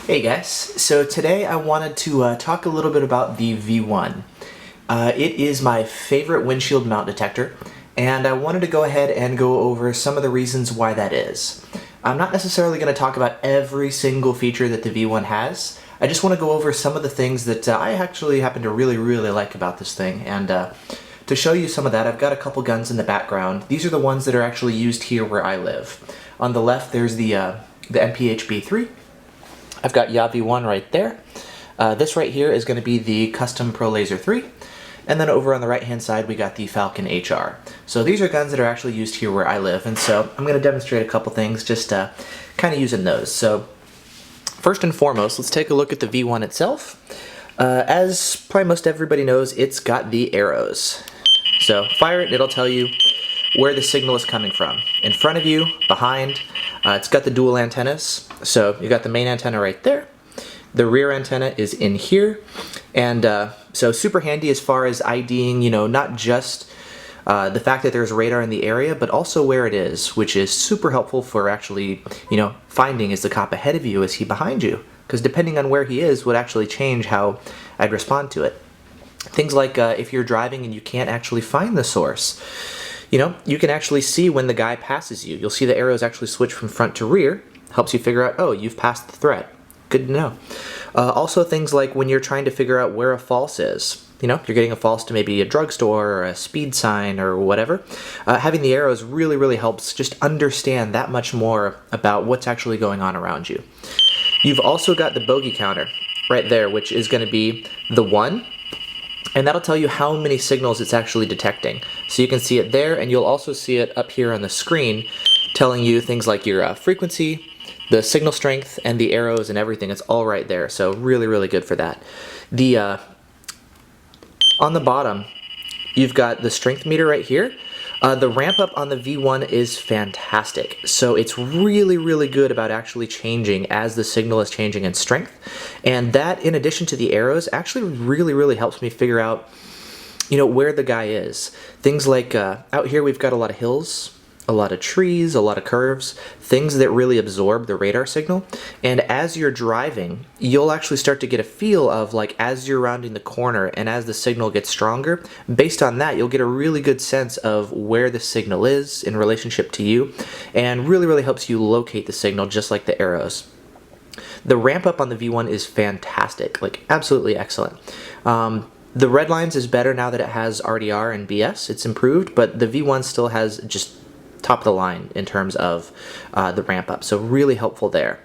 Hey guys, so today I wanted to talk a little bit about the V1. It is my favorite windshield mount detector, and I wanted to go ahead and go over some of the reasons why that is. I'm not necessarily going to talk about every single feature that the V1 has. I just want to go over some of the things that I actually happen to really like about this thing, and to show you some of that, I've got a couple guns in the background. These are the ones that are actually used here where I live. On the left there's the MPH-B3. I've got YAV1 right there. This right here is going to be the Custom Pro Laser 3. And then over on the right hand side we got the Falcon HR. So these are guns that are actually used here where I live, and so I'm going to demonstrate a couple things just kind of using those. So first and foremost, let's take a look at the V1 itself. As probably most everybody knows, it's got the arrows. So fire it, it'll tell you where the signal is coming from. In front of you, behind, it's got the dual antennas. So you got the main antenna right there. The rear antenna is in here. And so super handy as far as IDing, not just the fact that there's radar in the area, but also where it is, which is super helpful for actually, finding is the cop ahead of you, is he behind you? Because depending on where he is would actually change how I'd respond to it. Things like if you're driving and you can't actually find the source, you can actually see when the guy passes you. You'll see the arrows actually switch from front to rear. Helps you figure out, oh, you've passed the threat. Good to know. Also things like when you're trying to figure out where a false is. You're getting a false to maybe a drugstore or a speed sign or whatever. Having the arrows really helps just understand that much more about what's actually going on around you. You've also got the Bogie Counter right there, which is going to be the 1. And that'll tell you how many signals it's actually detecting. So you can see it there, and you'll also see it up here on the screen telling you things like your frequency, the signal strength, and the arrows and everything. It's all right there, so really good for that. On the bottom, you've got the strength meter right here. The ramp up on the V1 is fantastic. So it's really good about actually changing as the signal is changing in strength. And that, in addition to the arrows, actually really helps me figure out, where the guy is. Things like out here we've got a lot of hills, a lot of trees, a lot of curves, things that really absorb the radar signal. And as you're driving, you'll actually start to get a feel of, like, as you're rounding the corner and as the signal gets stronger, based on that you'll get a really good sense of where the signal is in relationship to you, and really helps you locate the signal, just like the arrows. The ramp up on the V1 is fantastic, like absolutely excellent. The red lines is better now that it has RDR and BS. It's improved, but the V1 still has just top of the line in terms of the ramp up, so really helpful there.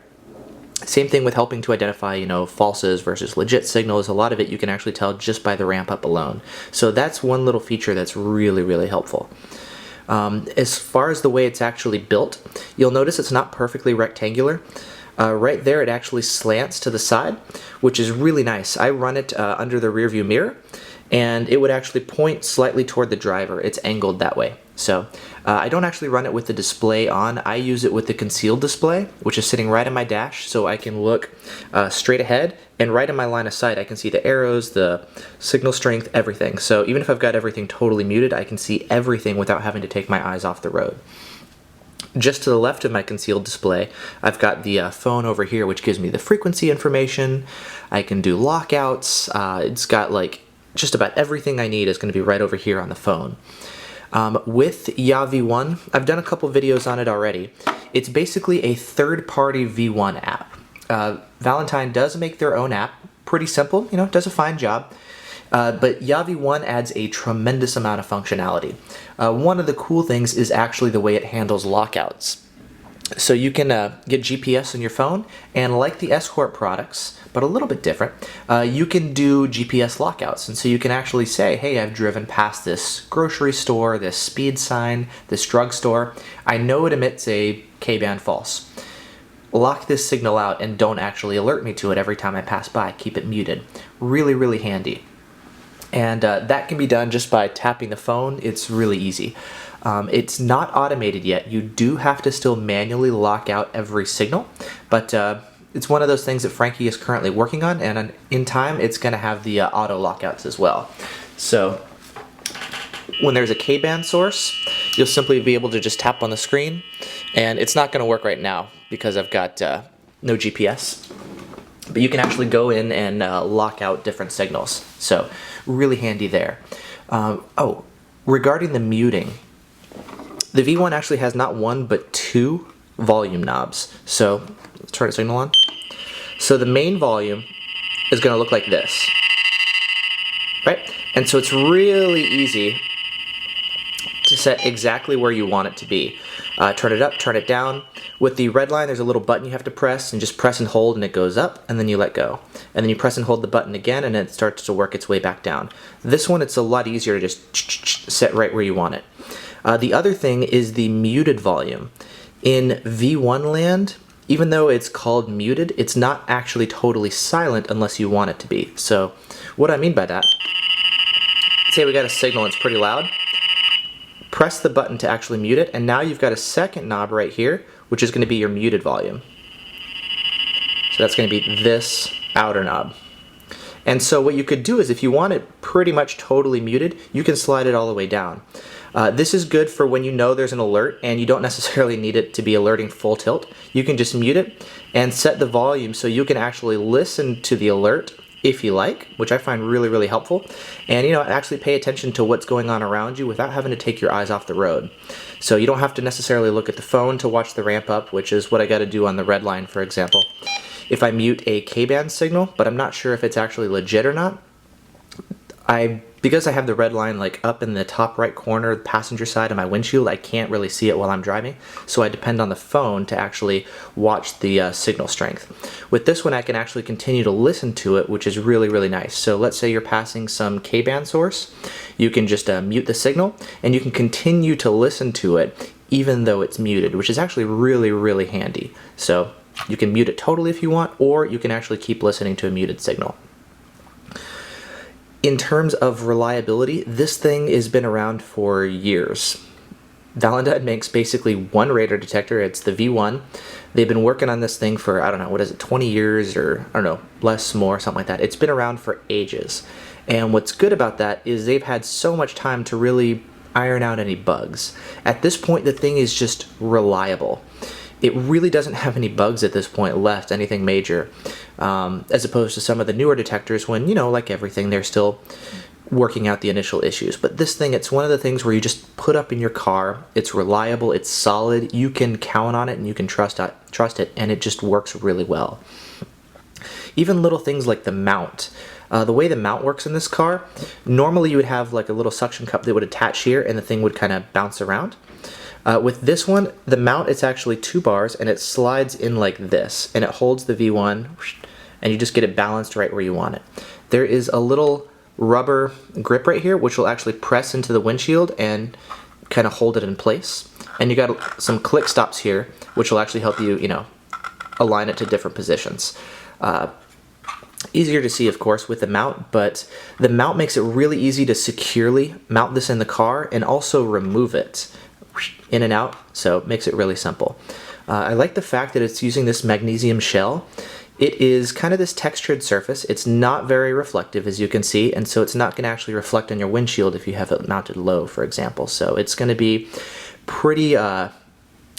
Same thing with helping to identify, falses versus legit signals. A lot of it you can actually tell just by the ramp up alone. So that's one little feature that's really helpful. As far as the way it's actually built, you'll notice it's not perfectly rectangular. Right there it actually slants to the side, which is really nice. I run it under the rear view mirror, and it would actually point slightly toward the driver. It's angled that way. So I don't actually run it with the display on. I use it with the concealed display, which is sitting right in my dash, so I can look straight ahead, and right in my line of sight I can see the arrows, the signal strength, everything. So even if I've got everything totally muted, I can see everything without having to take my eyes off the road. Just to the left of my concealed display, I've got the phone over here, which gives me the frequency information. I can do lockouts. It's got like just about everything I need is going to be right over here on the phone. With YAV1, I've done a couple videos on it already. It's basically a third-party V1 app. Valentine does make their own app. Pretty simple, does a fine job. But YAV1 adds a tremendous amount of functionality. One of the cool things is actually the way it handles lockouts. So you can get GPS on your phone, and like the Escort products, but a little bit different, you can do GPS lockouts. And so you can actually say, hey, I've driven past this grocery store, this speed sign, this drugstore. I know it emits a K-band false. Lock this signal out and don't actually alert me to it every time I pass by. Keep it muted. Really handy. And that can be done just by tapping the phone. It's really easy. It's not automated yet. You do have to still manually lock out every signal, but it's one of those things that Frankie is currently working on, and in time it's going to have the auto lockouts as well. So when there's a K-band source, you'll simply be able to just tap on the screen, and it's not going to work right now because I've got no GPS. but you can actually go in and lock out different signals. So really handy there. Oh, regarding the muting, the V1 actually has not one but two volume knobs. So let's turn the signal on. So the main volume is going to look like this, right? And so it's really easy to set exactly where you want it to be. Turn it up, turn it down. With the red line, there's a little button you have to press, and just press and hold and it goes up, and then you let go. And then you press and hold the button again and it starts to work its way back down. This one, it's a lot easier to just set right where you want it. The other thing is the muted volume. In V1 land, even though it's called muted, it's not actually totally silent unless you want it to be. So what I mean by that, say we got a signal and it's pretty loud, press the button to actually mute it, and now you've got a second knob right here, which is going to be your muted volume. So that's going to be this outer knob. And so what you could do is, if you want it pretty much totally muted, you can slide it all the way down. This is good for when you know there's an alert and you don't necessarily need it to be alerting full tilt. You can just mute it and set the volume so you can actually listen to the alert if you like, which I find really, really helpful. And actually pay attention to what's going on around you without having to take your eyes off the road. So you don't have to necessarily look at the phone to watch the ramp up, which is what I got to do on the red line, for example. If I mute a K-band signal, but I'm not sure if it's actually legit or not, because I have the red line like up in the top right corner, the passenger side of my windshield, I can't really see it while I'm driving, so I depend on the phone to actually watch the signal strength. With this one, I can actually continue to listen to it, which is really, really nice. So let's say you're passing some K-band source, you can just mute the signal, and you can continue to listen to it even though it's muted, which is actually really, really handy. So you can mute it totally if you want, or you can actually keep listening to a muted signal. In terms of reliability, this thing has been around for years. Valentine makes basically one radar detector. It's the V1. They've been working on this thing for, I don't know, what is it, 20 years or, I don't know, less, more, something like that. It's been around for ages. And what's good about that is they've had so much time to really iron out any bugs. At this point, the thing is just reliable. It really doesn't have any bugs at this point left, anything major, as opposed to some of the newer detectors when, like everything, they're still working out the initial issues. But this thing, it's one of the things where you just put up in your car, it's reliable, it's solid, you can count on it and you can trust it, and it just works really well. Even little things like the mount. The way the mount works in this car, normally you would have like a little suction cup that would attach here and the thing would kind of bounce around. With this one, the mount, it's actually 2 bars and it slides in like this and it holds the V1 and you just get it balanced right where you want it. There is a little rubber grip right here which will actually press into the windshield and kind of hold it in place. And you got some click stops here which will actually help you, align it to different positions. Easier to see, of course, with the mount, but the mount makes it really easy to securely mount this in the car and also remove it in and out, so it makes it really simple. I like the fact that it's using this magnesium shell. It is kind of this textured surface. It's not very reflective, as you can see, and so it's not going to actually reflect on your windshield if you have it mounted low, for example. So it's going to be pretty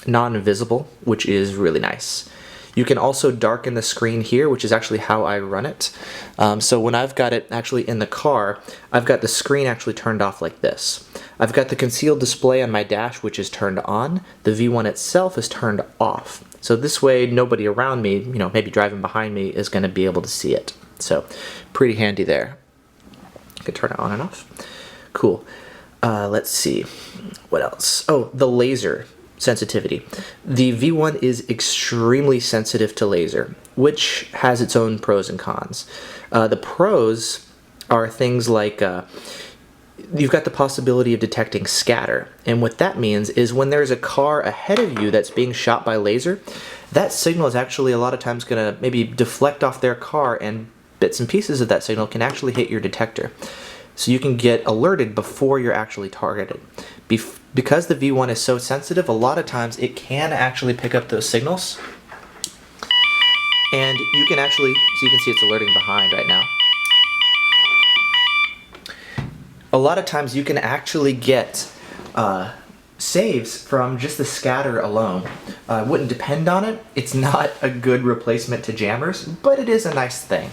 non-visible, which is really nice. You can also darken the screen here, which is actually how I run it. So when I've got it actually in the car, I've got the screen actually turned off like this. I've got the concealed display on my dash, which is turned on. The V1 itself is turned off. So this way, nobody around me, maybe driving behind me, is going to be able to see it. So pretty handy there. You can turn it on and off. Cool. Let's see. What else? Oh, the laser sensitivity. The V1 is extremely sensitive to laser, which has its own pros and cons. The pros are things like you've got the possibility of detecting scatter, and what that means is when there's a car ahead of you that's being shot by laser, that signal is actually a lot of times going to maybe deflect off their car, and bits and pieces of that signal can actually hit your detector. So you can get alerted before you're actually targeted. Because the V1 is so sensitive, a lot of times it can actually pick up those signals. And you can actually, so you can see it's alerting behind right now. A lot of times you can actually get saves from just the scatter alone. I wouldn't depend on it. It's not a good replacement to jammers, but it is a nice thing.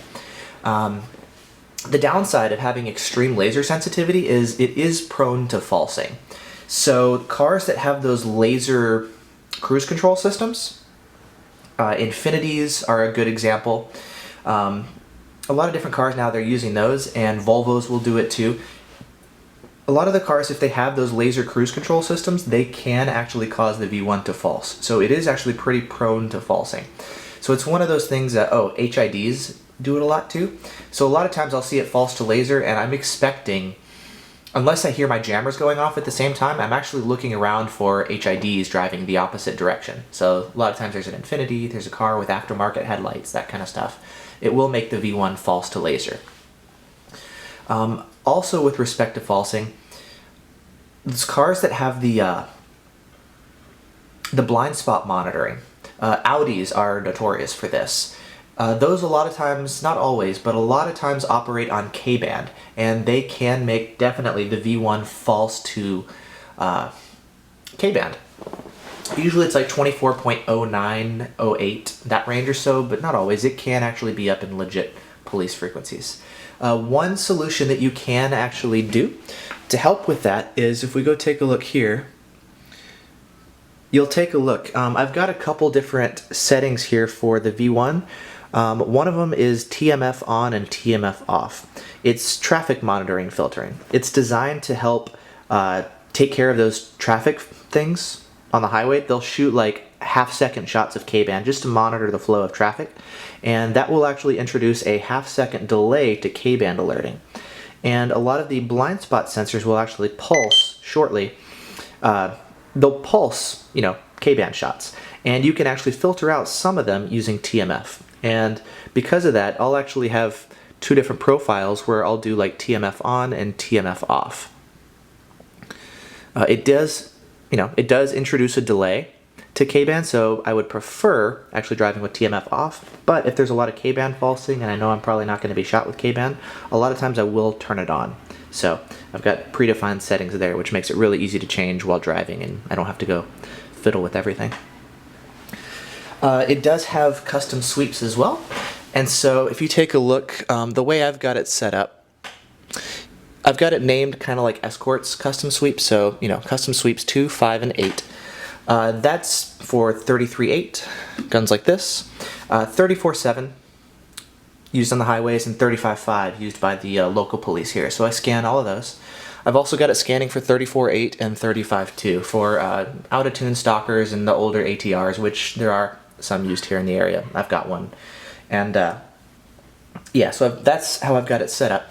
The downside of having extreme laser sensitivity is it is prone to falsing. So cars that have those laser cruise control systems, Infinities are a good example. A lot of different cars now, they're using those, and Volvos will do it too. A lot of the cars, if they have those laser cruise control systems, they can actually cause the V1 to false. So it is actually pretty prone to falsing. So it's one of those things that, HIDs do it a lot too. So a lot of times I'll see it false to laser, and I'm expecting, unless I hear my jammers going off at the same time, I'm actually looking around for HIDs driving the opposite direction. So a lot of times there's an Infinity, there's a car with aftermarket headlights, that kind of stuff. It will make the V1 false to laser. Also with respect to falsing, those cars that have the blind spot monitoring, Audis are notorious for this. Those a lot of times, not always, but a lot of times operate on K-band, and they can make definitely the V1 false to K-band. Usually it's like 24.0908, that range or so, but not always. It can actually be up in legit police frequencies. One solution that you can actually do to help with that is, if we go take a look here, you'll take a look. I've got a couple different settings here for the V1. One of them is TMF on and TMF off. It's traffic monitoring filtering. It's designed to help take care of those traffic things on the highway. They'll shoot like half-second shots of K-band just to monitor the flow of traffic, and that will actually introduce a half-second delay to K-band alerting. And a lot of the blind spot sensors will actually pulse shortly. They'll pulse, K-band shots, and you can actually filter out some of them using TMF. And because of that, I'll actually have two different profiles where I'll do like TMF on and TMF off. It does introduce a delay to K-band, so I would prefer actually driving with TMF off, but if there's a lot of K-band falsing and I know I'm probably not going to be shot with K-band, a lot of times I will turn it on. So I've got predefined settings there, which makes it really easy to change while driving, and I don't have to go fiddle with everything. It does have custom sweeps as well, and so if you take a look, the way I've got it set up, I've got it named kind of like Escort's custom sweep, so custom sweeps 2, 5, and 8. That's for 33.8 guns like this, 34.7 used on the highways, and 35.5 used by the local police here. So I scan all of those. I've also got it scanning for 34.8 and 35.2 for out-of-tune stalkers and the older ATRs, which there are some used here in the area. I've got one. And yeah, so that's how I've got it set up.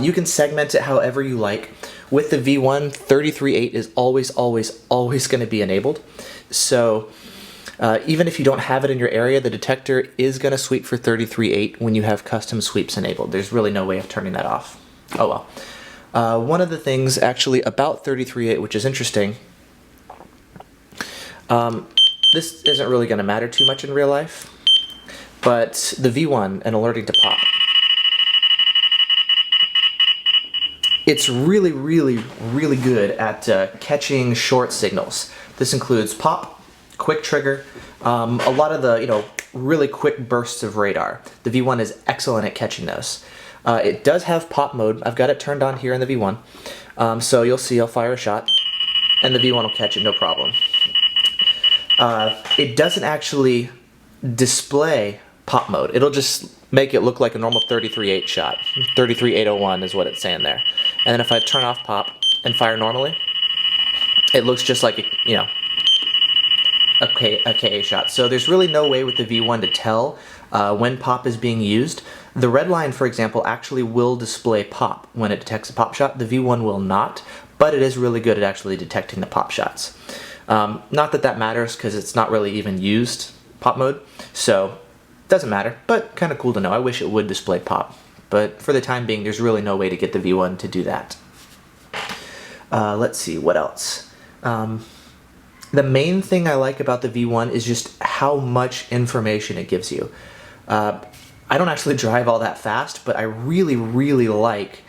You can segment it however you like. With the V1, 33.8 is always going to be enabled. So even if you don't have it in your area, the detector is going to sweep for 33.8 when you have custom sweeps enabled. There's really no way of turning that off. Oh well. One of the things actually about 33.8, which is interesting, this isn't really going to matter too much in real life, but the V1 and alerting to pop, it's really good at catching short signals. This includes pop, quick trigger, a lot of the really quick bursts of radar. The V1 is excellent at catching those. It does have pop mode. I've got it turned on here in the V1. So you'll see I'll fire a shot, and the V1 will catch it no problem. It doesn't actually display pop mode. It'll just make it look like a normal 33.8 shot. 33.801 is what it's saying there. And then if I turn off pop and fire normally, it looks just like a KA shot. So there's really no way with the V1 to tell when pop is being used. The red line, for example, actually will display pop when it detects a pop shot. The V1 will not, but it is really good at actually detecting the pop shots. Not that that matters, because it's not really even used pop mode, so it doesn't matter, but kind of cool to know. I wish it would display pop, but for the time being, there's really no way to get the V1 to do that. Let's see, what else? The main thing I like about the V1 is just how much information it gives you. I don't actually drive all that fast, but I really like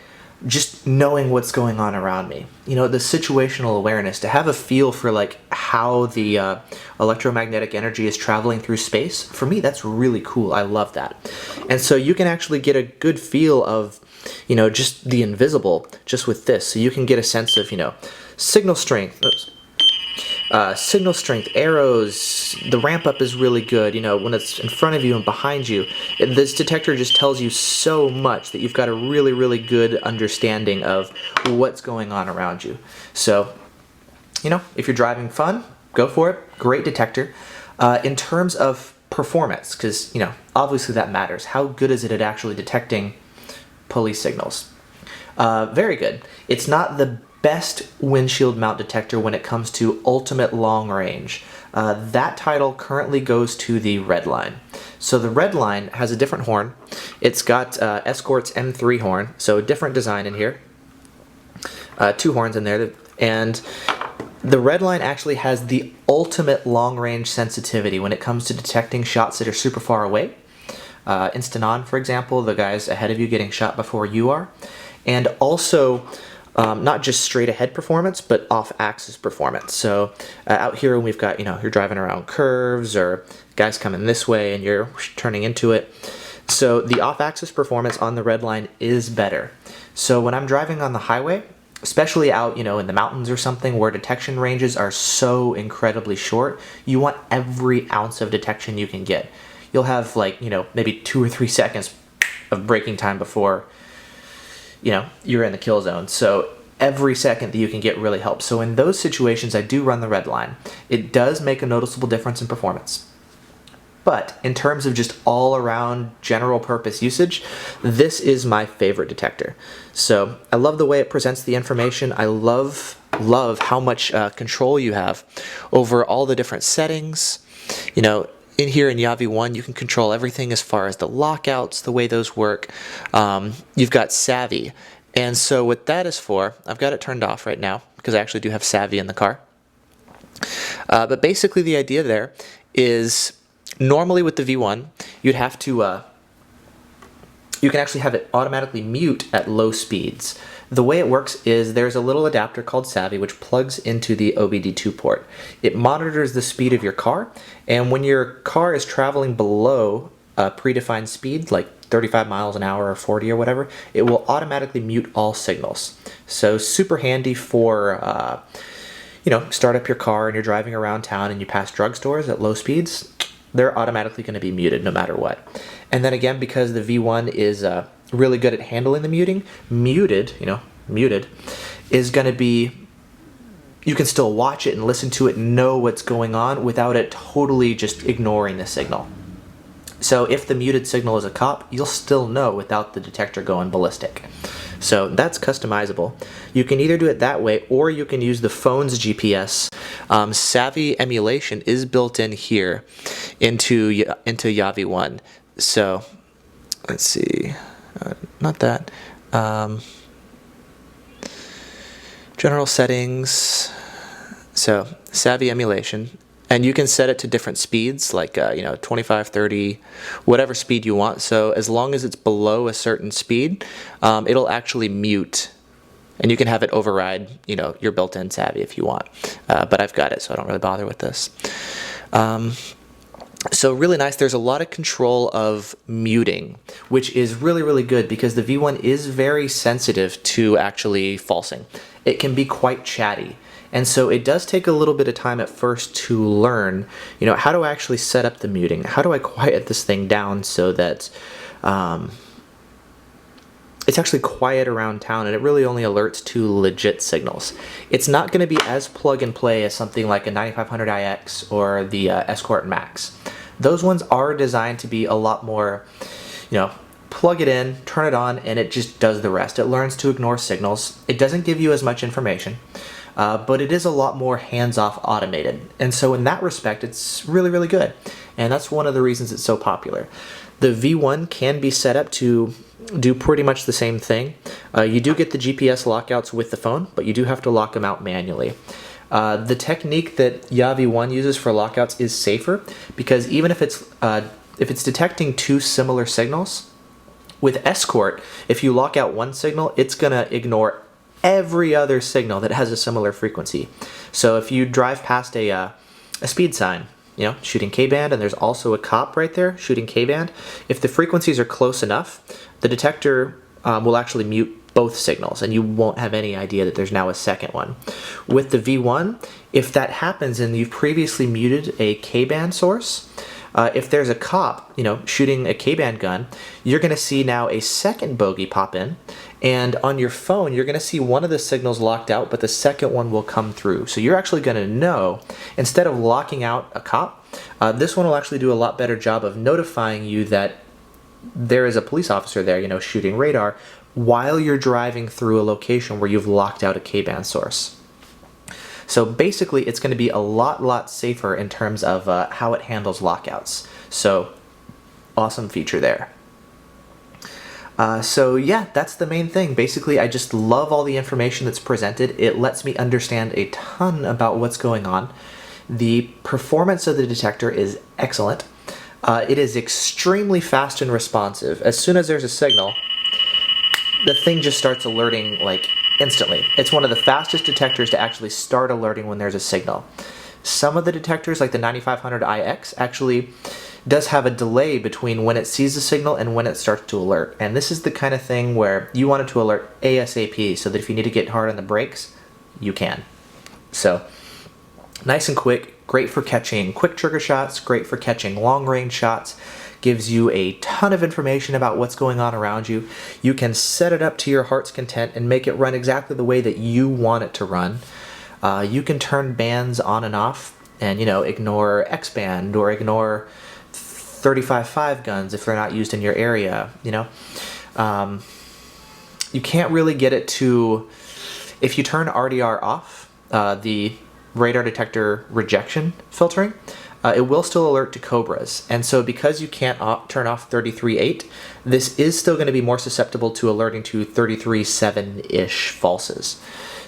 just knowing what's going on around me. You know, the situational awareness, to have a feel for like how the electromagnetic energy is traveling through space, for me, that's really cool. I love that. And so you can actually get a good feel of, you know, just the invisible just with this. So you can get a sense of, you know, signal strength. Signal strength, arrows, the ramp up is really good, you know, when it's in front of you and behind you. This detector just tells you so much that you've got a really, really good understanding of what's going on around you. So, you know, if you're driving fun, go for it. Great detector. In terms of performance, because, you know, obviously that matters. How good is it at actually detecting police signals? Very good. It's not the best windshield mount detector when it comes to ultimate long range. That title currently goes to the Redline. So the Redline has a different horn. It's got Escort's M3 horn, so a different design in here. 2 horns in there, and the Redline actually has the ultimate long range sensitivity when it comes to detecting shots that are super far away. Instant on, for example, the guys ahead of you getting shot before you are. And also, not just straight ahead performance, but off axis performance. So out here we've got, you know, you're driving around curves or guys coming this way and you're turning into it. So the off axis performance on the Redline is better. So when I'm driving on the highway, especially out, you know, in the mountains or something where detection ranges are so incredibly short, you want every ounce of detection you can get. You'll have like, you know, maybe 2 or 3 seconds of braking time before, you know, you're in the kill zone. So every second that you can get really helps. So in those situations, I do run the Redline. It does make a noticeable difference in performance. But in terms of just all around general purpose usage, this is my favorite detector. So I love the way it presents the information. I love how much control you have over all the different settings. You know, in here in Yavi 1, you can control everything as far as the lockouts, the way those work. You've got Savvy. And so what that is for, I've got it turned off right now because I actually do have Savvy in the car. But basically the idea there is normally with the V1, you'd have to, you can actually have it automatically mute at low speeds. The way it works is there's a little adapter called Savvy which plugs into the OBD2 port. It monitors the speed of your car, and when your car is traveling below a predefined speed, like 35 miles an hour or 40 or whatever, it will automatically mute all signals. So super handy for, you know, start up your car and you're driving around town and you pass drugstores at low speeds, they're automatically going to be muted no matter what. And then again, because the V1 is really good at handling the muting, muted is going to be, you can still watch it and listen to it and know what's going on without it totally just ignoring the signal. So if the muted signal is a cop, you'll still know without the detector going ballistic. So that's customizable. You can either do it that way or you can use the phone's GPS. Savvy emulation is built in here into Yavi 1. So let's see, not that. General settings, so Savvy emulation. And you can set it to different speeds, like, you know, 25, 30, whatever speed you want. So as long as it's below a certain speed, it'll actually mute. And you can have it override, you know, your built-in Savvy if you want. But I've got it, so I don't really bother with this. So really nice. There's a lot of control of muting, which is really, really good because the V1 is very sensitive to actually falsing. It can be quite chatty. And so it does take a little bit of time at first to learn, you know, how do I actually set up the muting? How do I quiet this thing down so that it's actually quiet around town and it really only alerts to legit signals. It's not going to be as plug and play as something like a 9500iX or the Escort Max. Those ones are designed to be a lot more, you know, plug it in, turn it on, and it just does the rest. It learns to ignore signals. It doesn't give you as much information. But it is a lot more hands-off automated. And so in that respect, it's really, really good. And that's one of the reasons it's so popular. The V1 can be set up to do pretty much the same thing. You do get the GPS lockouts with the phone, but you do have to lock them out manually. The technique that Yavi 1 uses for lockouts is safer because even if it's detecting 2 similar signals, With Escort, if you lock out one signal, it's going to ignore every other signal that has a similar frequency. So if you drive past a speed sign, you know, shooting K-band, and there's also a cop right there shooting K-band, if the frequencies are close enough, the detector will actually mute both signals, and you won't have any idea that there's now a second one. With the V1, if that happens and you've previously muted a K-band source, if there's a cop, you know, shooting a K-band gun, you're going to see now a second bogey pop in, and on your phone, you're going to see one of the signals locked out, but the second one will come through. So you're actually going to know, instead of locking out a cop, this one will actually do a lot better job of notifying you that there is a police officer there, you know, shooting radar, while you're driving through a location where you've locked out a K-band source. So basically, it's going to be a lot safer in terms of how it handles lockouts. So awesome feature there. So yeah, that's the main thing. Basically, I just love all the information that's presented. It lets me understand a ton about what's going on. The performance of the detector is excellent. It is extremely fast and responsive. As soon as there's a signal, the thing just starts alerting like instantly. It's one of the fastest detectors to actually start alerting when there's a signal. Some of the detectors, like the 9500IX, actually does have a delay between when it sees the signal and when it starts to alert. And this is the kind of thing where you want it to alert ASAP, so that if you need to get hard on the brakes, you can. So nice and quick, great for catching quick trigger shots, great for catching long range shots. Gives you a ton of information about what's going on around you. You can set it up to your heart's content and make it run exactly the way that you want it to run. You can turn bands on and off and, you know, ignore X band or ignore 35.5 guns if they're not used in your area, you know. You can't really get it to, if you turn RDR off, the radar detector rejection filtering, it will still alert to Cobras. And so because you can't turn off 33.8, this is still going to be more susceptible to alerting to 33.7-ish falses.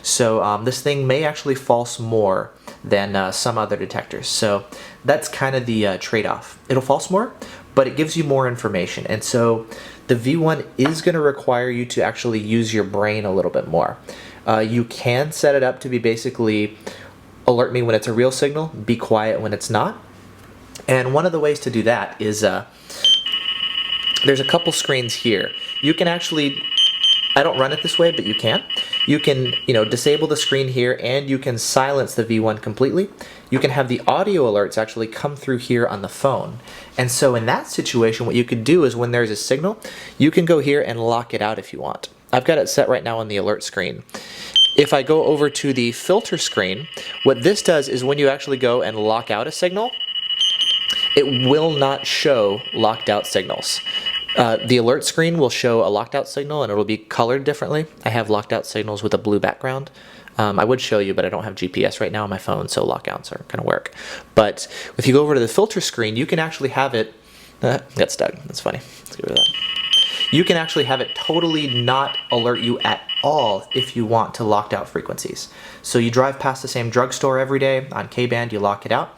So this thing may actually false more than some other detectors. So that's kind of the trade-off. It'll false more, but it gives you more information. And so the V1 is going to require you to actually use your brain a little bit more. You can set it up to be basically alert me when it's a real signal, be quiet when it's not. And one of the ways to do that is there's a couple screens here. You can actually, I don't run it this way, but you can. You can, you know, disable the screen here, and you can silence the V1 completely. You can have the audio alerts actually come through here on the phone. And so in that situation, what you could do is when there's a signal, you can go here and lock it out if you want. I've got it set right now on the alert screen. If I go over to the filter screen, what this does is when you actually go and lock out a signal, it will not show locked out signals. The alert screen will show a locked out signal and it'll be colored differently. I have locked out signals with a blue background. I would show you, but I don't have GPS right now on my phone, so lockouts aren't going to work. But if you go over to the filter screen, you can actually have it, got stuck, that's funny, let's get rid of that. You can actually have it totally not alert you at all if you want to locked out frequencies. So you drive past the same drugstore every day on K-band, you lock it out.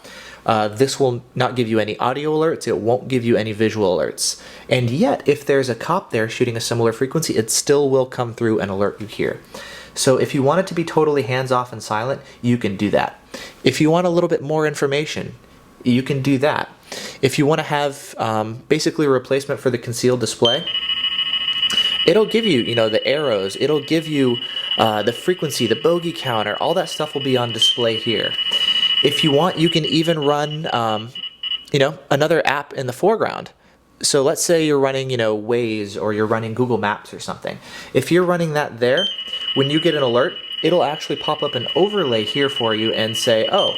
This will not give you any audio alerts, it won't give you any visual alerts. And yet, if there's a cop there shooting a similar frequency, it still will come through and alert you here. So if you want it to be totally hands-off and silent, you can do that. If you want a little bit more information, you can do that. If you want to have basically a replacement for the concealed display, it'll give you, you know, the arrows, it'll give you the frequency, the Bogie Counter, all that stuff will be on display here. If you want, you can even run, you know, another app in the foreground. So let's say you're running, you know, Waze or you're running Google Maps or something. If you're running that there, when you get an alert, it'll actually pop up an overlay here for you and say, oh,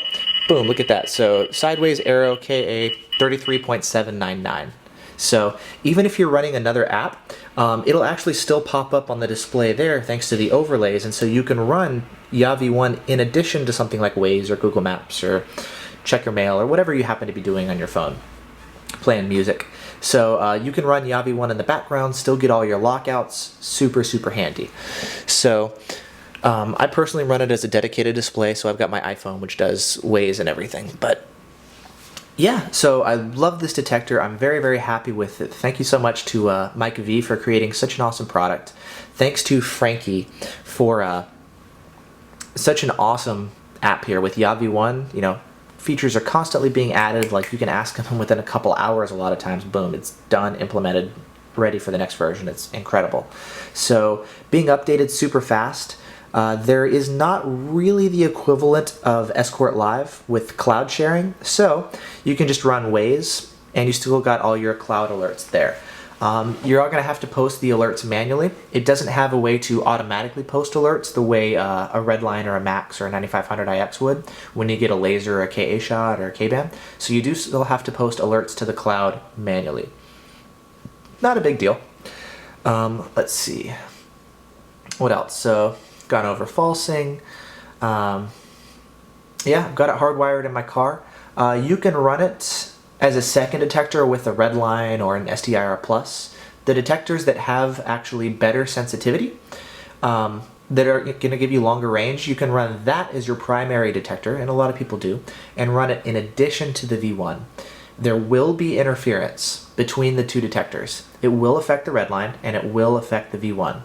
boom, look at that. So sideways arrow KA 33.799. So even if you're running another app, it'll actually still pop up on the display there thanks to the overlays, and so you can run Yavi 1 in addition to something like Waze or Google Maps or Check Your Mail or whatever you happen to be doing on your phone, playing music. So you can run Yavi 1 in the background, still get all your lockouts, super, super handy. So I personally run it as a dedicated display, so I've got my iPhone which does Waze and everything, but Yeah, so I love this detector. I'm very, very happy with it. Thank you so much to Mike V for creating such an awesome product. Thanks to Frankie for such an awesome app here with YaVi1. You know, features are constantly being added. Like, you can ask him within a couple hours a lot of times. Boom, it's done, implemented, ready for the next version. It's incredible. So being updated super fast. There is not really the equivalent of Escort Live with cloud sharing, so you can just run Waze and you still got all your cloud alerts there. You're all going to have to post the alerts manually. It doesn't have a way to automatically post alerts the way a Redline or a Max or a 9500iX would when you get a laser or a KA shot or a K-band. So you do still have to post alerts to the cloud manually. Not a big deal. Let's see. What else? So, gone over falsing. Yeah, I've got it hardwired in my car. You can run it as a second detector with a Redline or an STIR Plus. The detectors that have actually better sensitivity, that are going to give you longer range, you can run that as your primary detector, and a lot of people do, and run it in addition to the V1. There will be interference between the two detectors. It will affect the Redline and it will affect the V1.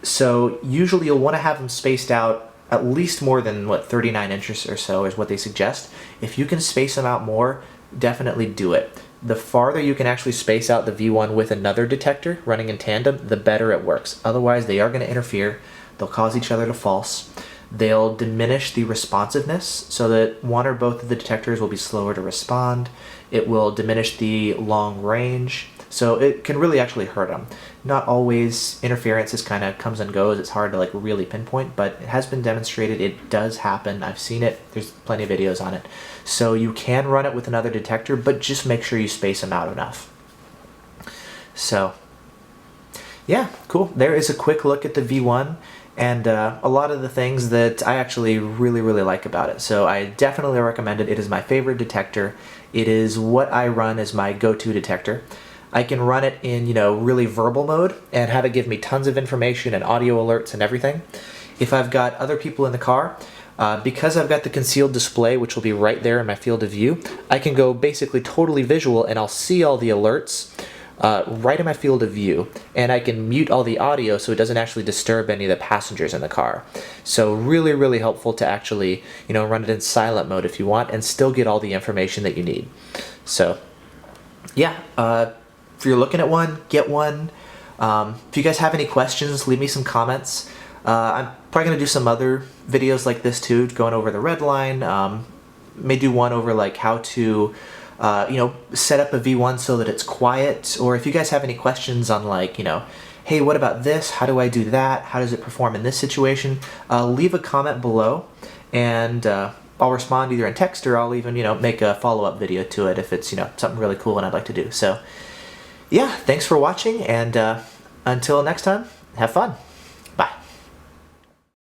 So usually you'll want to have them spaced out at least more than, 39 inches or so is what they suggest. If you can space them out more, definitely do it. The farther you can actually space out the V1 with another detector running in tandem, the better it works. Otherwise, they are going to interfere. They'll cause each other to false. They'll diminish the responsiveness so that one or both of the detectors will be slower to respond. It will diminish the long range. So it can really actually hurt them. Not always. Interference just kind of comes and goes. It's hard to really pinpoint, but it has been demonstrated. It does happen. I've seen it. There's plenty of videos on it. So you can run it with another detector, but just make sure you space them out enough. So yeah, cool. There is a quick look at the V1 and a lot of the things that I actually really, really like about it. So I definitely recommend it. It is my favorite detector. It is what I run as my go-to detector. I can run it in, really verbal mode and have it give me tons of information and audio alerts and everything. If I've got other people in the car, because I've got the concealed display, which will be right there in my field of view, I can go basically totally visual and I'll see all the alerts right in my field of view, and I can mute all the audio so it doesn't actually disturb any of the passengers in the car. So really, really helpful to actually, run it in silent mode if you want and still get all the information that you need. So yeah, if you're looking at one, get one. If you guys have any questions, leave me some comments. I'm probably going to do some other videos like this too, going over the Redline. May do one over how to set up a V1 so that it's quiet, or if you guys have any questions on hey, what about this? How do I do that? How does it perform in this situation? Leave a comment below, and I'll respond either in text or I'll even, make a follow-up video to it if it's, something really cool and I'd like to do. So yeah, thanks for watching, and until next time, have fun.